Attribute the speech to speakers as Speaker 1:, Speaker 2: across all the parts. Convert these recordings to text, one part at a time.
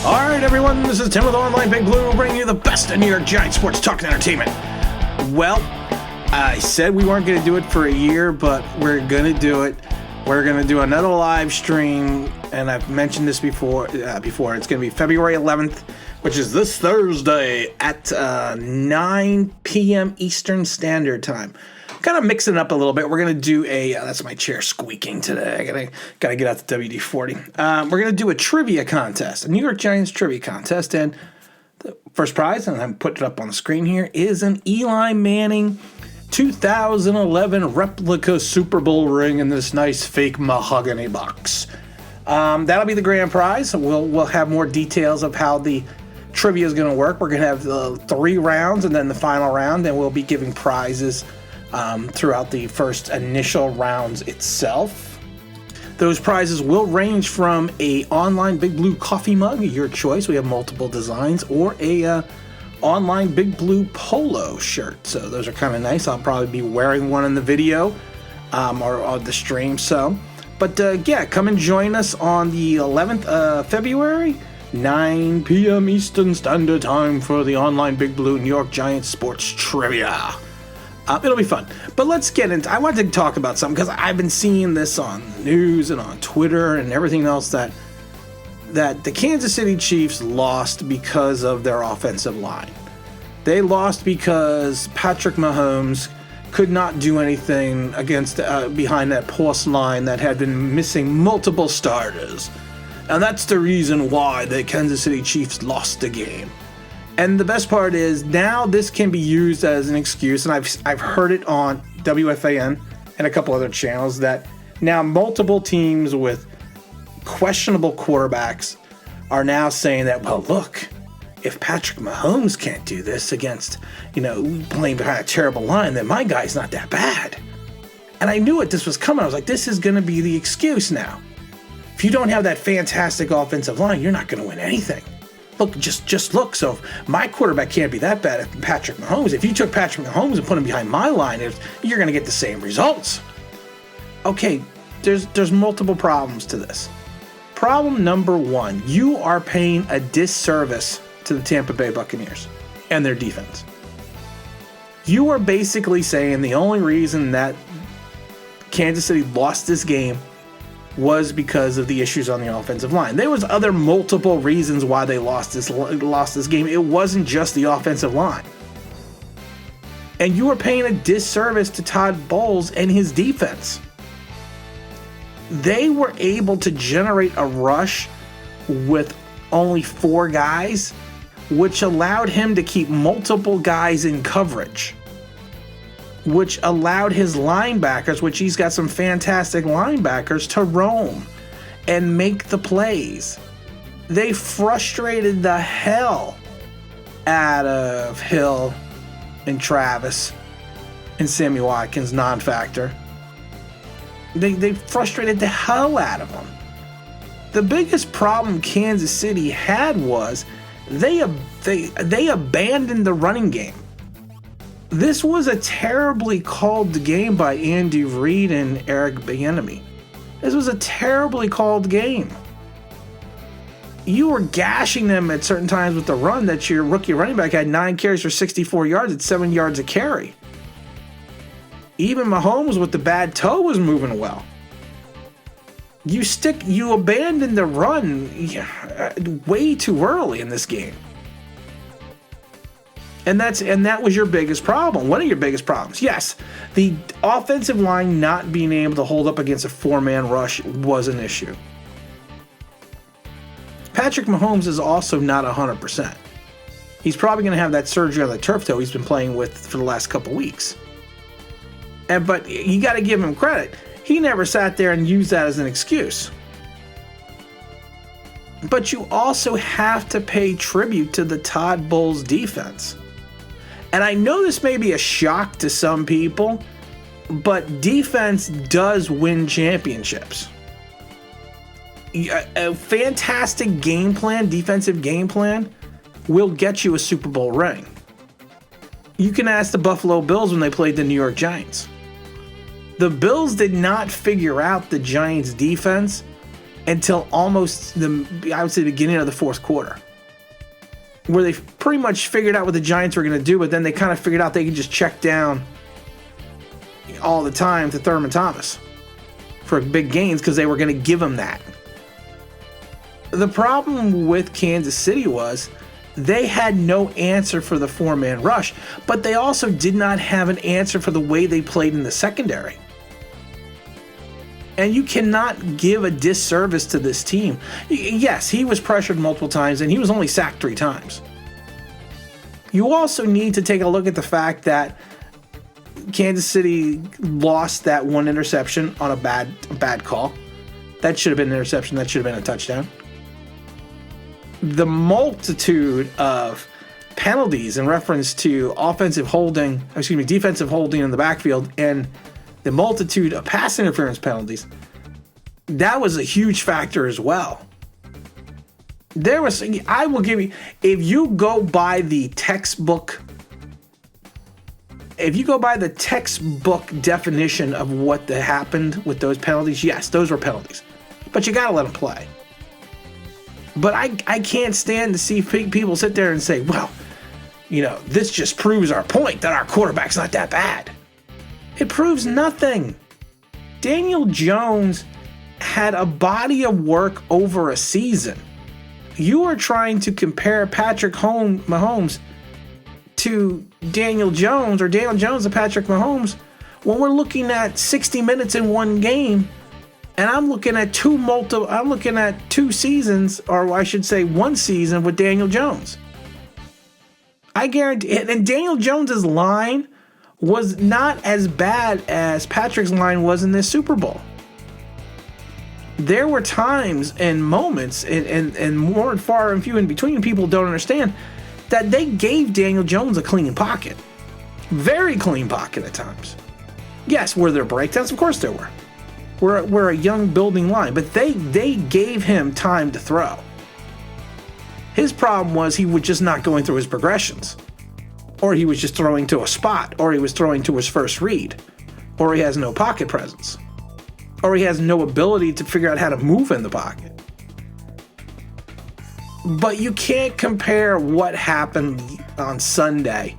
Speaker 1: All right, everyone, this is Tim with Online Big Blue, bringing you the best of New York Giants sports talk and entertainment. Well, I said we weren't going to do it for a year, but we're going to do it. We're going to do another live stream, and I've mentioned this before. It's going to be February 11th, which is this Thursday at 9 p.m. Eastern Standard Time. Kind of mixing it up a little bit. We're going to do that's my chair squeaking today. I gotta get out the WD-40. We're going to do a trivia contest, a New York Giants trivia contest. And the first prize, and I'm putting it up on the screen here, is an Eli Manning 2011 replica Super Bowl ring in this nice fake mahogany box. That'll be the grand prize. We'll have more details of how the trivia is going to work. We're going to have 3 rounds and then the final round, and we'll be giving prizes throughout the first initial rounds itself. Those prizes will range from a online Big Blue coffee mug, your choice. We have multiple designs, or a online Big Blue polo shirt. So those are kind of nice. I'll probably be wearing one in the video or on the stream. But come and join us on the 11th of February, 9 p.m. Eastern Standard Time for the online Big Blue New York Giants sports trivia. It'll be fun. But let's get into... I wanted to talk about something because I've been seeing this on the news and on Twitter and everything else that the Kansas City Chiefs lost because of their offensive line. They lost because Patrick Mahomes could not do anything against behind that post line that had been missing multiple starters. And that's the reason why the Kansas City Chiefs lost the game. And the best part is now this can be used as an excuse, and I've heard it on WFAN and a couple other channels that now multiple teams with questionable quarterbacks are now saying that, well, look, if Patrick Mahomes can't do this against, playing behind a terrible line, then my guy's not that bad. And I knew this was coming. I was like, this is going to be the excuse now. If you don't have that fantastic offensive line, you're not going to win anything. Look, just look. So if my quarterback can't be that bad at Patrick Mahomes, if you took Patrick Mahomes and put him behind my line, you're going to get the same results. Okay, there's multiple problems to this. Problem number 1, you are paying a disservice to the Tampa Bay Buccaneers and their defense. You are basically saying the only reason that Kansas City lost this game was because of the issues on the offensive line. There was other multiple reasons why they lost this game. It wasn't just the offensive line. And you are paying a disservice to Todd Bowles and his defense. They were able to generate a rush with only 4 guys, which allowed him to keep multiple guys in coverage, which allowed his linebackers, which he's got some fantastic linebackers, to roam and make the plays. They frustrated the hell out of Hill and Travis and Sammy Watkins, non-factor. They frustrated the hell out of them. The biggest problem Kansas City had was they abandoned the running game. This was a terribly called game by Andy Reid and Eric Bieniemy. This was a terribly called game. You were gashing them at certain times with the run that your rookie running back had 9 carries for 64 yards at 7 yards a carry. Even Mahomes with the bad toe was moving well. You abandon the run way too early in this game. And that was your biggest problem. One of your biggest problems. Yes, the offensive line not being able to hold up against a 4-man rush was an issue. Patrick Mahomes is also not 100%. He's probably going to have that surgery on the turf toe he's been playing with for the last couple weeks. But you got to give him credit. He never sat there and used that as an excuse. But you also have to pay tribute to the Todd Bowles defense. And I know this may be a shock to some people, but defense does win championships. A fantastic game plan, defensive game plan, will get you a Super Bowl ring. You can ask the Buffalo Bills when they played the New York Giants. The Bills did not figure out the Giants' defense until almost I would say the beginning of the fourth quarter, where they pretty much figured out what the Giants were going to do, but then they kind of figured out they could just check down all the time to Thurman Thomas for big gains because they were going to give him that. The problem with Kansas City was they had no answer for the four-man rush, but they also did not have an answer for the way they played in the secondary. And you cannot give a disservice to this team. Yes, he was pressured multiple times, and he was only sacked 3 times. You also need to take a look at the fact that Kansas City lost that one interception on a bad call. That should have been an interception. That should have been a touchdown. The multitude of penalties in reference to defensive holding in the backfield, and the multitude of pass interference penalties, that was a huge factor as well. I will give you, if you go by the textbook definition of what happened with those penalties, yes, those were penalties. But you got to let them play. But I can't stand to see people sit there and say, well, this just proves our point that our quarterback's not that bad. It proves nothing. Daniel Jones had a body of work over a season. You are trying to compare Patrick Mahomes to Daniel Jones, or Daniel Jones to Patrick Mahomes, when we're looking at 60 minutes in one game. And I'm looking at two seasons, or I should say 1 season with Daniel Jones. I guarantee it. And Daniel Jones's line was not as bad as Patrick's line was in this Super Bowl. There were times and moments, and more and far and few in between, people don't understand, that they gave Daniel Jones a clean pocket. Very clean pocket at times. Yes, were there breakdowns? Of course there were. We're a young building line, but they gave him time to throw. His problem was he was just not going through his progressions. Or he was just throwing to a spot, or he was throwing to his first read, or he has no pocket presence, or he has no ability to figure out how to move in the pocket. But you can't compare what happened on Sunday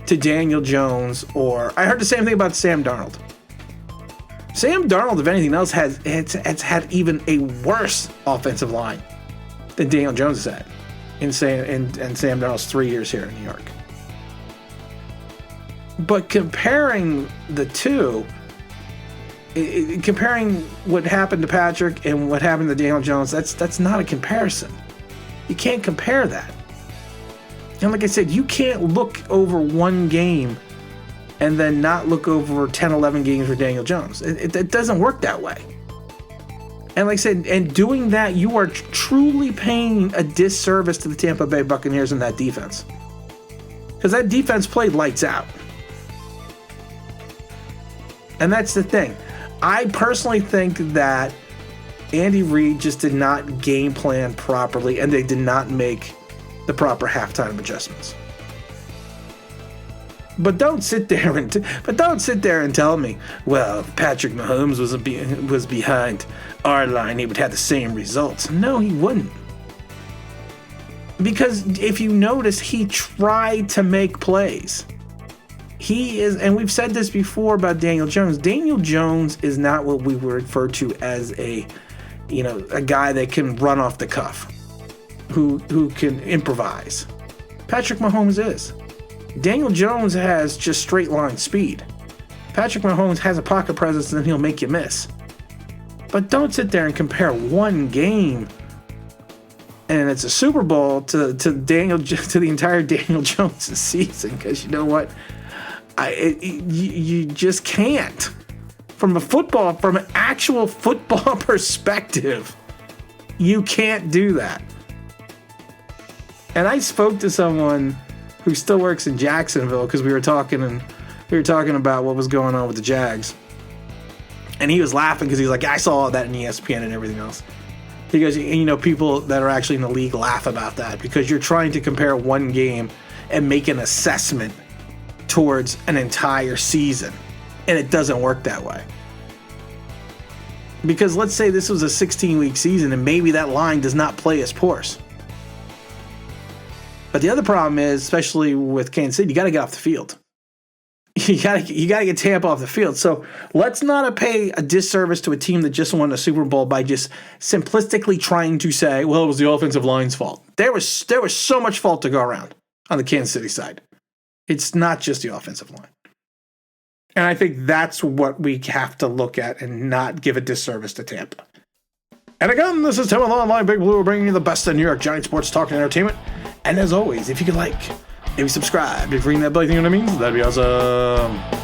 Speaker 1: to Daniel Jones, or I heard the same thing about Sam Darnold. Sam Darnold, if anything else, has had even a worse offensive line than Daniel Jones has had in Sam Darnold's 3 years here in New York. But comparing the two, comparing what happened to Patrick and what happened to Daniel Jones, that's not a comparison. You can't compare that. And like I said, you can't look over one game and then not look over 10, 11 games for Daniel Jones. It doesn't work that way. And like I said, and doing that, you are truly paying a disservice to the Tampa Bay Buccaneers and that defense. Because that defense played lights out. And that's the thing. I personally think that Andy Reid just did not game plan properly, and they did not make the proper halftime adjustments. But don't sit there and tell me, well, if Patrick Mahomes was behind our line, he would have the same results. No, he wouldn't. Because if you notice, he tried to make plays. He is, and we've said this before about Daniel Jones. Daniel Jones is not what we would refer to as a guy that can run off the cuff, who can improvise. Patrick Mahomes is. Daniel Jones has just straight line speed. Patrick Mahomes has a pocket presence, and he'll make you miss. But don't sit there and compare one game, and it's a Super Bowl, to the entire Daniel Jones season, because you know what? You just can't. From an actual football perspective, you can't do that. And I spoke to someone who still works in Jacksonville, because we were talking about what was going on with the Jags. And he was laughing because he's like, I saw all that in ESPN and everything else. He goes, people that are actually in the league laugh about that, because you're trying to compare one game and make an assessment towards an entire season. And it doesn't work that way. Because let's say this was a 16-week season and maybe that line does not play as porous. But the other problem is, especially with Kansas City, you got to get off the field. You got to get Tampa off the field. So let's not pay a disservice to a team that just won a Super Bowl by just simplistically trying to say, well, it was the offensive line's fault. There was so much fault to go around on the Kansas City side. It's not just the offensive line. And I think that's what we have to look at and not give a disservice to Tampa. And again, this is Tim with Online Big Blue, bringing you the best of New York Giants sports talk and entertainment. And as always, if you could maybe subscribe, if you ring that bell, you know what I mean? That'd be awesome.